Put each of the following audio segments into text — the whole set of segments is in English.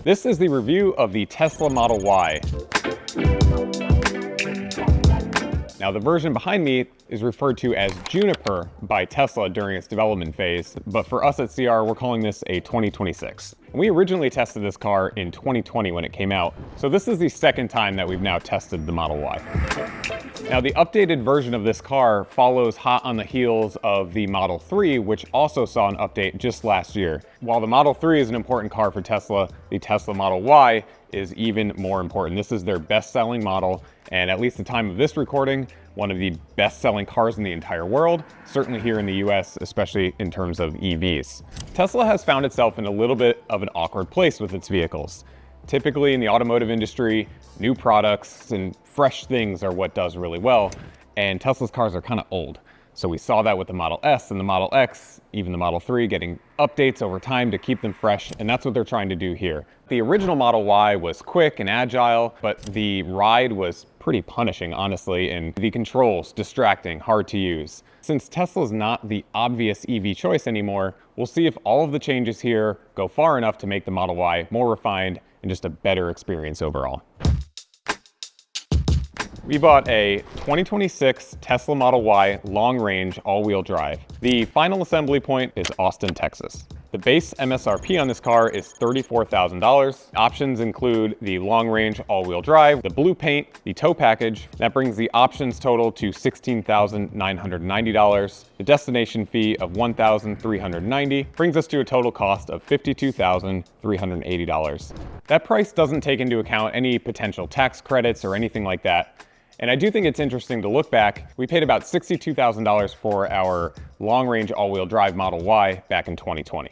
This is the review of the Tesla Model Y. Now, the version behind me is referred to as Juniper by Tesla during its development phase, but for us at CR, we're calling this a 2026. And we originally tested this car in 2020 when it came out, so this is the second time that we've now tested the Model Y. Now, the updated version of this car follows hot on the heels of the Model 3, which also saw an update just last year. While the Model 3 is an important car for Tesla, the Tesla Model Y is even more important. This is their best-selling model, and at least the time of this recording, one of the best-selling cars in the entire world, certainly here in the US, especially in terms of EVs. Tesla has found itself in a little bit of an awkward place with its vehicles. Typically in the automotive industry, new products and fresh things are what does really well, and Tesla's cars are kind of old. So we saw that with the Model S and the Model X, even the Model 3, getting updates over time to keep them fresh, and that's what they're trying to do here. The original Model Y was quick and agile, but the ride was pretty punishing, honestly, and the controls distracting, hard to use. Since Tesla's not the obvious EV choice anymore, we'll see if all of the changes here go far enough to make the Model Y more refined and just a better experience overall. We bought a 2026 Tesla Model Y long-range all-wheel drive. The final assembly point is Austin, Texas. The base MSRP on this car is $34,000. Options include the long-range all-wheel drive, the blue paint, the tow package. That brings the options total to $16,990. The destination fee of $1,390 brings us to a total cost of $52,380. That price doesn't take into account any potential tax credits or anything like that. And I do think it's interesting to look back. We paid about $62,000 for our long-range all-wheel drive Model Y back in 2020.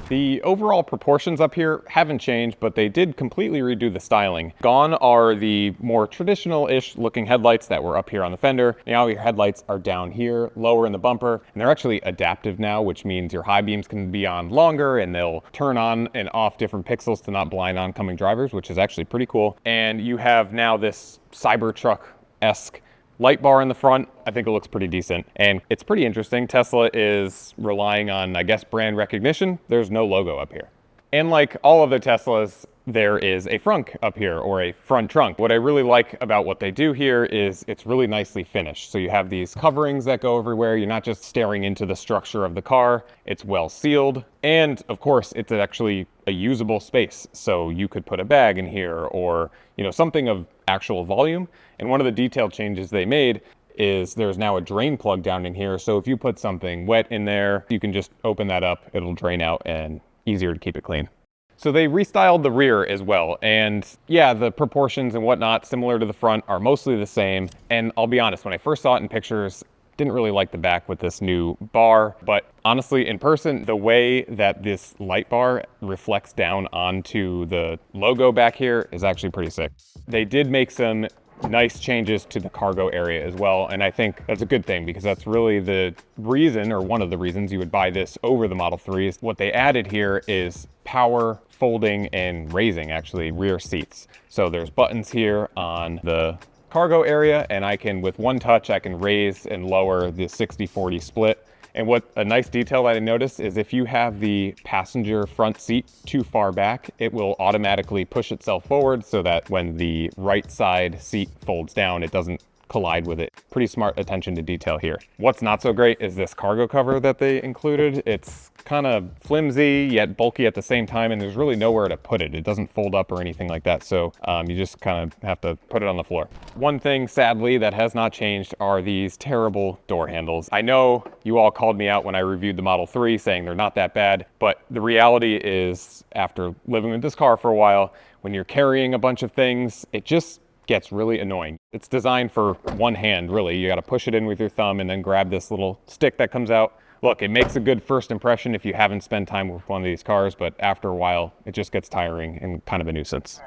The overall proportions up here haven't changed, but they did completely redo the styling. Gone are the more traditional-ish looking headlights that were up here on the fender. Now your headlights are down here, lower in the bumper, and they're actually adaptive now, which means your high beams can be on longer and they'll turn on and off different pixels to not blind oncoming drivers, which is actually pretty cool. And you have now this Cybertruck-esque light bar in the front. I think it looks pretty decent. And it's pretty interesting. Tesla is relying on, I guess, brand recognition. There's no logo up here. And like all of the Teslas, there is a frunk up here, or a front trunk. What I really like about what they do here is it's really nicely finished. So you have these coverings that go everywhere. You're not just staring into the structure of the car. It's well sealed. And of course, it's actually a usable space. So you could put a bag in here, or something of actual volume. And one of the detailed changes they made is there's now a drain plug down in here. So if you put something wet in there, you can just open that up. It'll drain out and easier to keep it clean. So they restyled the rear as well. And yeah, the proportions and whatnot, similar to the front, are mostly the same. And I'll be honest, when I first saw it in pictures, didn't really like the back with this new bar, but honestly, in person, the way that this light bar reflects down onto the logo back here is actually pretty sick. They did make some nice changes to the cargo area as well, and I think that's a good thing, because that's really the reason, or one of the reasons, you would buy this over the Model 3. Is what they added here is power folding and raising, actually, rear seats. So there's buttons here on the cargo area, and I can, with one touch, I can raise and lower the 60-40 split. And what a nice detail that I noticed is if you have the passenger front seat too far back, it will automatically push itself forward so that when the right side seat folds down, it doesn't collide with it. Pretty smart attention to detail here. What's not so great is this cargo cover that they included. It's kind of flimsy yet bulky at the same time, and there's really nowhere to put it. It doesn't fold up or anything like that, so you just kind of have to put it on the floor. One thing, sadly, that has not changed are these terrible door handles. I know you all called me out when I reviewed the Model 3 saying they're not that bad, but the reality is, after living with this car for a while, when you're carrying a bunch of things, it just gets really annoying. It's designed for one hand, really. You got to push it in with your thumb and then grab this little stick that comes out. Look, it makes a good first impression if you haven't spent time with one of these cars, but after a while, it just gets tiring and kind of a nuisance.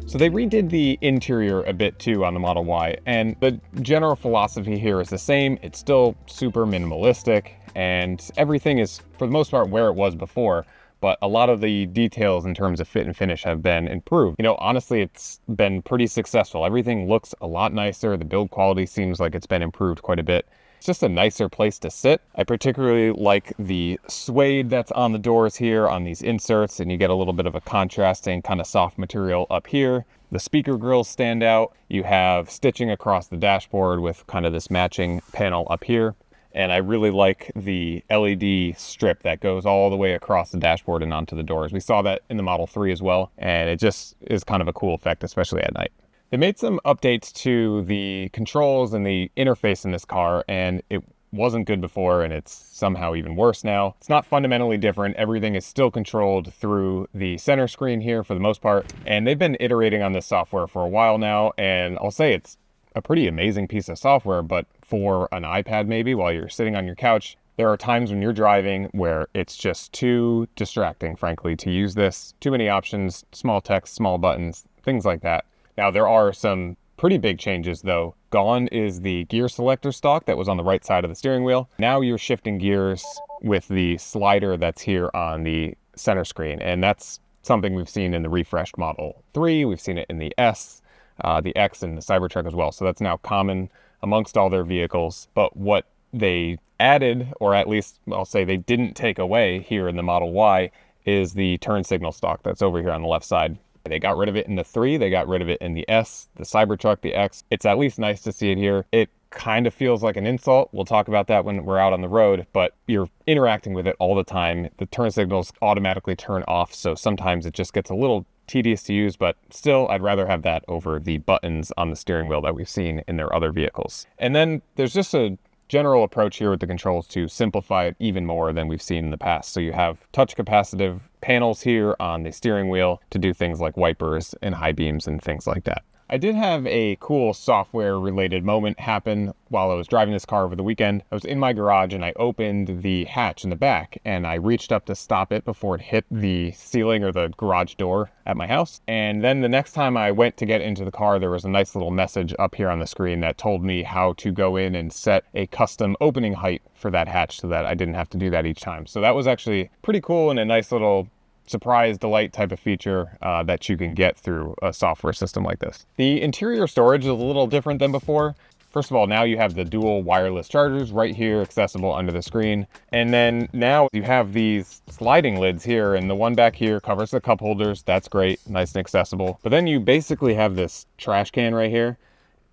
So they redid the interior a bit too on the Model Y, and the general philosophy here is the same. It's still super minimalistic, and everything is, for the most part, where it was before. But a lot of the details in terms of fit and finish have been improved. Honestly, it's been pretty successful. Everything looks a lot nicer. The build quality seems like it's been improved quite a bit. It's just a nicer place to sit. I particularly like the suede that's on the doors here on these inserts, and you get a little bit of a contrasting kind of soft material up here. The speaker grills stand out. You have stitching across the dashboard with kind of this matching panel up here. And I really like the LED strip that goes all the way across the dashboard and onto the doors. We saw that in the Model 3 as well, and it just is kind of a cool effect, especially at night. They made some updates to the controls and the interface in this car, and it wasn't good before, and it's somehow even worse now. It's not fundamentally different. Everything is still controlled through the center screen here for the most part, and they've been iterating on this software for a while now, and I'll say it's a pretty amazing piece of software, but for an iPad maybe while you're sitting on your couch, there are times when you're driving where it's just too distracting, frankly, to use this. Too many options, small text, small buttons, things like that. Now, there are some pretty big changes though. Gone is the gear selector stalk that was on the right side of the steering wheel. Now you're shifting gears with the slider that's here on the center screen, and that's something we've seen in the refreshed Model 3. We've seen it in the S, the X, and the Cybertruck as well. So that's now common amongst all their vehicles. But what they added, or at least I'll say they didn't take away here in the Model Y, is the turn signal stalk that's over here on the left side. They got rid of it in the 3, they got rid of it in the S, the Cybertruck, the X. It's at least nice to see it here. It kind of feels like an insult. We'll talk about that when we're out on the road, but you're interacting with it all the time. The turn signals automatically turn off, so sometimes it just gets a little tedious to use, but still I'd rather have that over the buttons on the steering wheel that we've seen in their other vehicles. And then there's just a general approach here with the controls to simplify it even more than we've seen in the past. So you have touch capacitive panels here on the steering wheel to do things like wipers and high beams and things like that. I did have a cool software related moment happen while I was driving this car over the weekend. I was in my garage and I opened the hatch in the back and I reached up to stop it before it hit the ceiling or the garage door at my house. And then the next time I went to get into the car, there was a nice little message up here on the screen that told me how to go in and set a custom opening height for that hatch so that I didn't have to do that each time. So that was actually pretty cool and a nice little surprise delight type of feature that you can get through a software system like this. The interior storage is a little different than before. First of all, now you have the dual wireless chargers right here accessible under the screen. And then now you have these sliding lids here, and the one back here covers the cup holders. That's great, nice and accessible. But then you basically have this trash can right here,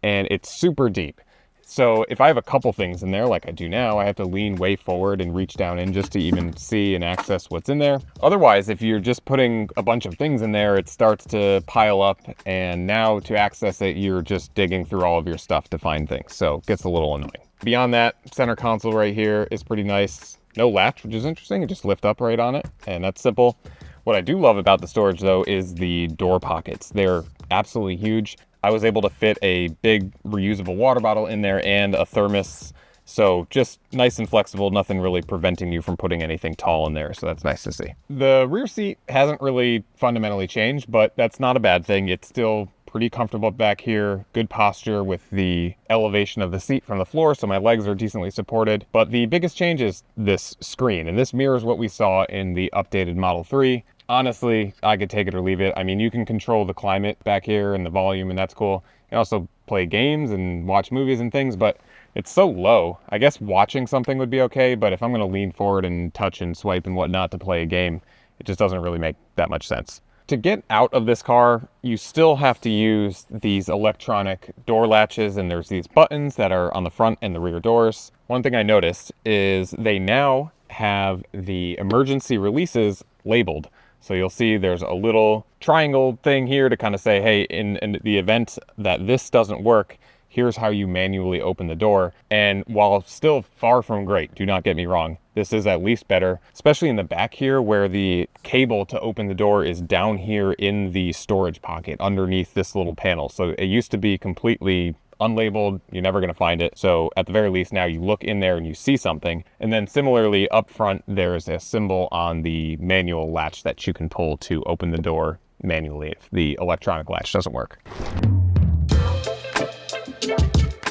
and it's super deep. So if I have a couple things in there like I do now, I have to lean way forward and reach down in just to even see and access what's in there. Otherwise, if you're just putting a bunch of things in there, it starts to pile up, and now to access it, you're just digging through all of your stuff to find things. So it gets a little annoying. Beyond that, center console right here is pretty nice. No latch, which is interesting. You just lift up right on it, and that's simple. What I do love about the storage though is the door pockets. They're absolutely huge. I was able to fit a big reusable water bottle in there and a thermos. So just nice and flexible, nothing really preventing you from putting anything tall in there. So that's nice to see. The rear seat hasn't really fundamentally changed, but that's not a bad thing. It's still pretty comfortable back here, good posture with the elevation of the seat from the floor, so my legs are decently supported. But the biggest change is this screen, and this mirrors what we saw in the updated Model 3. Honestly, I could take it or leave it. I mean, you can control the climate back here and the volume, and that's cool. You can also play games and watch movies and things, but it's so low. I guess watching something would be okay, but if I'm gonna lean forward and touch and swipe and whatnot to play a game, it just doesn't really make that much sense. To get out of this car, you still have to use these electronic door latches, and there's these buttons that are on the front and the rear doors. One thing I noticed is they now have the emergency releases labeled. So you'll see there's a little triangle thing here to kind of say, hey, in the event that this doesn't work, here's how you manually open the door. And while still far from great, do not get me wrong, this is at least better, especially in the back here where the cable to open the door is down here in the storage pocket underneath this little panel. So it used to be completely unlabeled, you're never going to find it. So at the very least now you look in there and you see something. And then similarly up front there's a symbol on the manual latch that you can pull to open the door manually if the electronic latch doesn't work.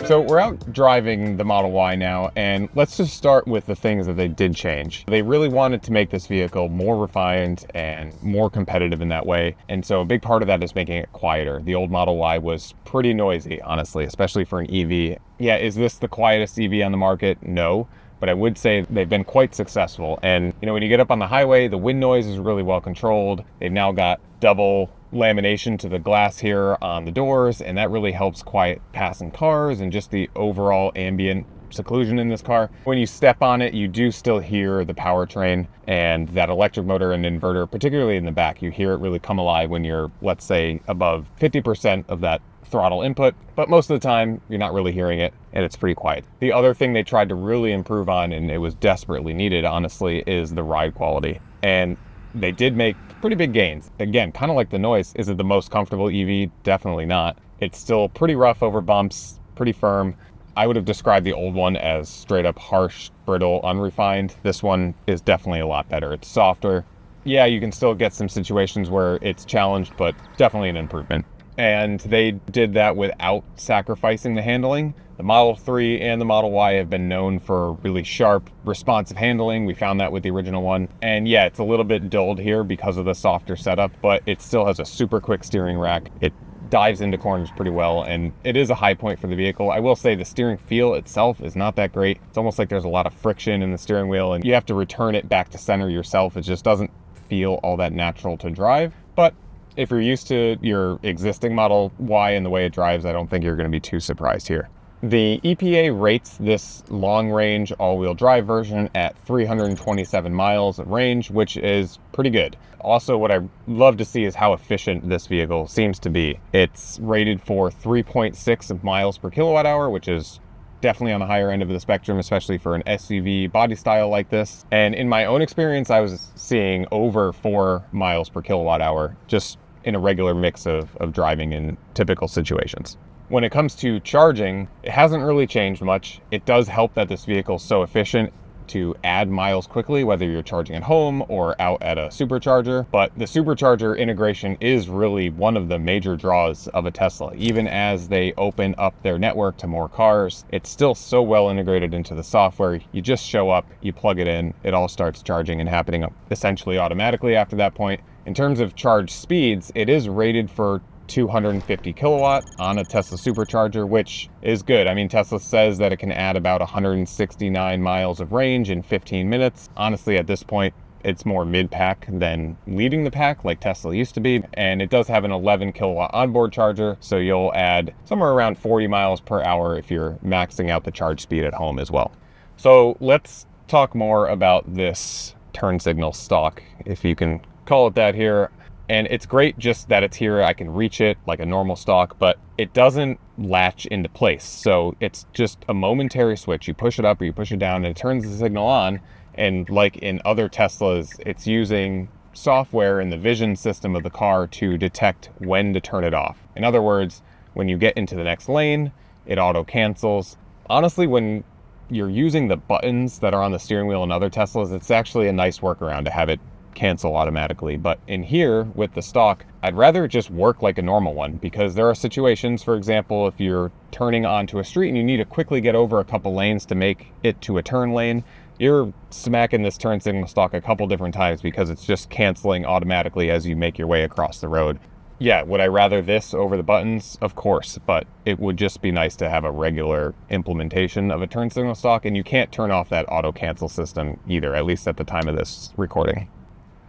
So we're out driving the Model Y now, and let's just start with the things that they did change. They really wanted to make this vehicle more refined and more competitive in that way. And so a big part of that is making it quieter. The old Model Y was pretty noisy, honestly, especially for an EV. Yeah, is this the quietest EV on the market? No. But I would say they've been quite successful. And, you know, when you get up on the highway, the wind noise is really well controlled. They've now got double lamination to the glass here on the doors, and that really helps quiet passing cars and just the overall ambient seclusion in this car. When you step on it, you do still hear the powertrain and that electric motor and inverter, particularly in the back. You hear it really come alive when you're, let's say, above 50% of that throttle input, but most of the time you're not really hearing it and it's pretty quiet. The other thing they tried to really improve on, and it was desperately needed, honestly, is the ride quality. And they did make pretty big gains. Again, kind of like the noise. Is it the most comfortable EV? Definitely not. It's still pretty rough over bumps, pretty firm. I would have described the old one as straight up harsh, brittle, unrefined. This one is definitely a lot better. It's softer. Yeah, you can still get some situations where it's challenged, but definitely an improvement. And they did that without sacrificing the handling. The Model 3 and the Model Y have been known for really sharp, responsive handling. We found that with the original one. And yeah, it's a little bit dulled here because of the softer setup, but it still has a super quick steering rack. It dives into corners pretty well, and it is a high point for the vehicle. I will say the steering feel itself is not that great. It's almost like there's a lot of friction in the steering wheel, and you have to return it back to center yourself. It just doesn't feel all that natural to drive. But if you're used to your existing Model Y and the way it drives, I don't think you're going to be too surprised here. The EPA rates this long-range all-wheel drive version at 327 miles of range, which is pretty good. Also, what I love to see is how efficient this vehicle seems to be. It's rated for 3.6 miles per kilowatt hour, which is definitely on the higher end of the spectrum, especially for an SUV body style like this. And in my own experience, I was seeing over 4 miles per kilowatt hour just in a regular mix of driving in typical situations. When it comes to charging, it hasn't really changed much. It does help that this vehicle is so efficient to add miles quickly, whether you're charging at home or out at a supercharger. But the supercharger integration is really one of the major draws of a Tesla. Even as they open up their network to more cars, it's still so well integrated into the software. You just show up, you plug it in, it all starts charging and happening essentially automatically after that point. In terms of charge speeds, it is rated for 250 kilowatt on a Tesla Supercharger, which is good. I mean, Tesla says that it can add about 169 miles of range in 15 minutes. Honestly, at this point, it's more mid-pack than leading the pack like Tesla used to be. And it does have an 11 kilowatt onboard charger, so you'll add somewhere around 40 miles per hour if you're maxing out the charge speed at home as well. So let's talk more about this turn signal stalk, if you can call it that here. And it's great just that it's here. I can reach it like a normal stalk, but it doesn't latch into place. So it's just a momentary switch. You push it up or you push it down and it turns the signal on. And like in other Teslas, it's using software in the vision system of the car to detect when to turn it off. In other words, when you get into the next lane, it auto cancels. Honestly, when you're using the buttons that are on the steering wheel in other Teslas, it's actually a nice workaround to have it cancel automatically. But in here with the stock, I'd rather it just work like a normal one, because there are situations, for example, if you're turning onto a street and you need to quickly get over a couple lanes to make it to a turn lane, you're smacking this turn signal stalk a couple different times because it's just canceling automatically as you make your way across the road. Yeah, would I rather this over the buttons? Of course, but it would just be nice to have a regular implementation of a turn signal stalk, and you can't turn off that auto cancel system either, at least at the time of this recording.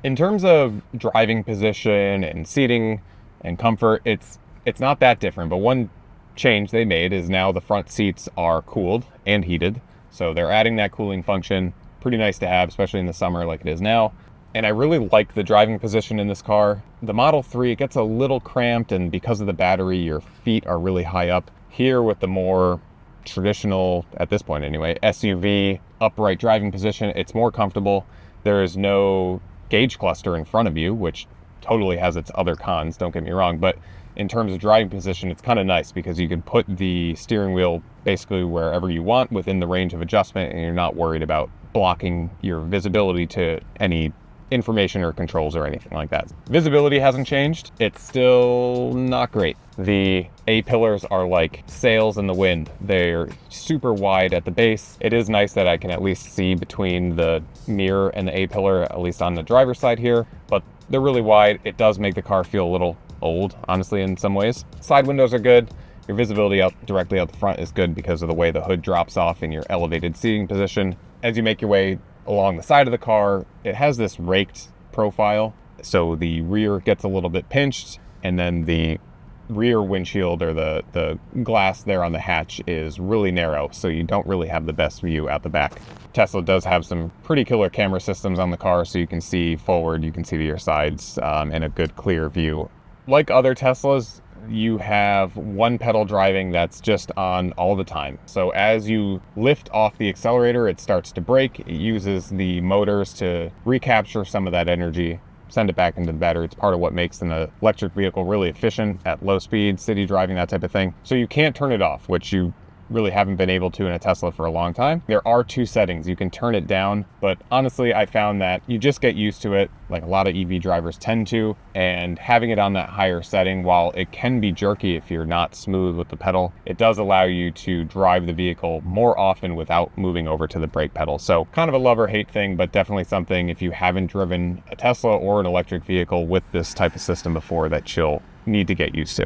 In terms of driving position and seating and comfort, it's not that different, but one change they made is now the front seats are cooled and heated. So they're adding that cooling function. Pretty nice to have, especially in the summer like it is now. And I really like the driving position in this car. The Model 3, it gets a little cramped, and because of the battery, your feet are really high up. Here with the more traditional, at this point anyway, SUV upright driving position, it's more comfortable. There is no gauge cluster in front of you, which totally has its other cons, don't get me wrong, but in terms of driving position, it's kind of nice because you can put the steering wheel basically wherever you want within the range of adjustment, and you're not worried about blocking your visibility to any information or controls or anything like that. Visibility hasn't changed. It's still not great. The A-pillars are like sails in the wind. They're super wide at the base. It is nice that I can at least see between the mirror and the A-pillar, at least on the driver's side here, but they're really wide. It does make the car feel a little old, honestly, in some ways. Side windows are good. Your visibility out directly out the front is good because of the way the hood drops off in your elevated seating position. As you make your way along the side of the car, it has this raked profile, so the rear gets a little bit pinched, and then the rear windshield or the glass there on the hatch is really narrow, so you don't really have the best view out the back. Tesla does have some pretty killer camera systems on the car, so you can see forward, you can see to your sides, and a good clear view. Like other Teslas, you have one pedal driving that's just on all the time. So as you lift off the accelerator, it starts to brake. It uses the motors to recapture some of that energy, send it back into the battery. It's part of what makes an electric vehicle really efficient at low speed, city driving, that type of thing. So you can't turn it off, which you really haven't been able to in a Tesla for a long time. There are two settings. You can turn it down, but honestly, I found that you just get used to it, like a lot of EV drivers tend to, and having it on that higher setting, while it can be jerky if you're not smooth with the pedal, it does allow you to drive the vehicle more often without moving over to the brake pedal. So kind of a love or hate thing, but definitely something if you haven't driven a Tesla or an electric vehicle with this type of system before that you'll need to get used to.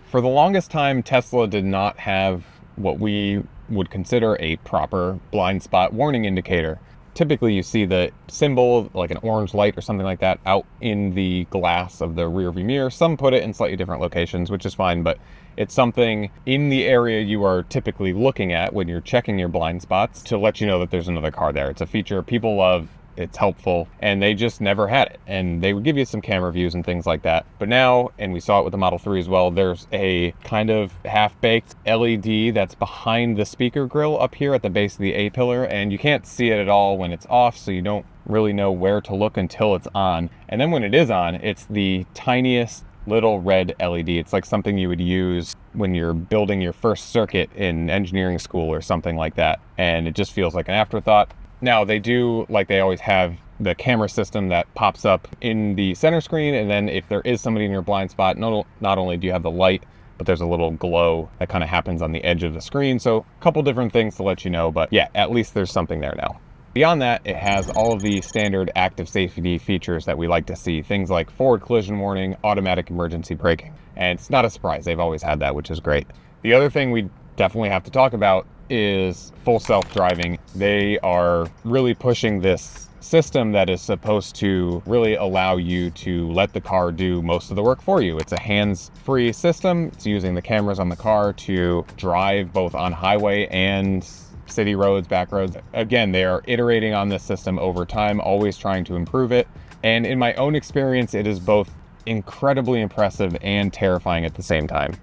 For the longest time, Tesla did not have what we would consider a proper blind spot warning indicator. Typically you see the symbol, like an orange light or something like that, out in the glass of the rear view mirror. Some put it in slightly different locations, which is fine, but it's something in the area you are typically looking at when you're checking your blind spots to let you know that there's another car there. It's a feature people love. It's helpful, and they just never had it. And they would give you some camera views and things like that. But now, and we saw it with the Model 3 as well, there's a kind of half-baked LED that's behind the speaker grill up here at the base of the A-pillar, and you can't see it at all when it's off, so you don't really know where to look until it's on. And then when it is on, it's the tiniest little red LED. It's like something you would use when you're building your first circuit in engineering school or something like that. And it just feels like an afterthought. Now, they do, like they always have, the camera system that pops up in the center screen, and then if there is somebody in your blind spot, not only do you have the light, but there's a little glow that kind of happens on the edge of the screen. So a couple different things to let you know, but yeah, at least there's something there now. Beyond that, it has all of the standard active safety features that we like to see, things like forward collision warning, automatic emergency braking. And it's not a surprise, they've always had that, which is great. The other thing we definitely have to talk about is full self-driving. They are really pushing this system that is supposed to really allow you to let the car do most of the work for you. It's a hands-free system. It's using the cameras on the car to drive both on highway and city roads, back roads. Again, they are iterating on this system over time, always trying to improve it. And in my own experience, it is both incredibly impressive and terrifying at the same time.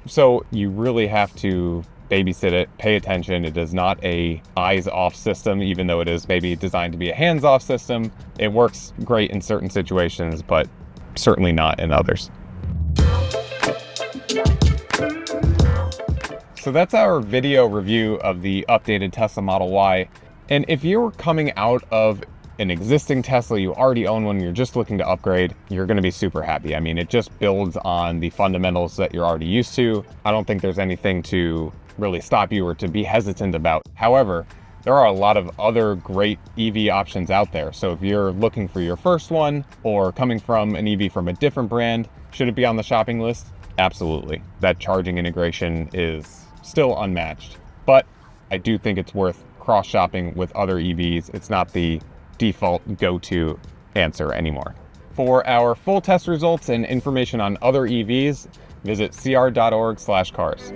So you really have to babysit it, pay attention. It is not a eyes-off system, even though it is maybe designed to be a hands-off system. It works great in certain situations, but certainly not in others. So that's our video review of the updated Tesla Model Y. And if you're coming out of an existing Tesla, you already own one, you're just looking to upgrade, you're going to be super happy. I mean, it just builds on the fundamentals that you're already used to. I don't think there's anything to really stop you or to be hesitant about. However, there are a lot of other great EV options out there. So if you're looking for your first one or coming from an EV from a different brand, should it be on the shopping list? Absolutely. That charging integration is still unmatched, but I do think it's worth cross-shopping with other EVs. It's not the default go-to answer anymore. For our full test results and information on other EVs, visit cr.org/cars.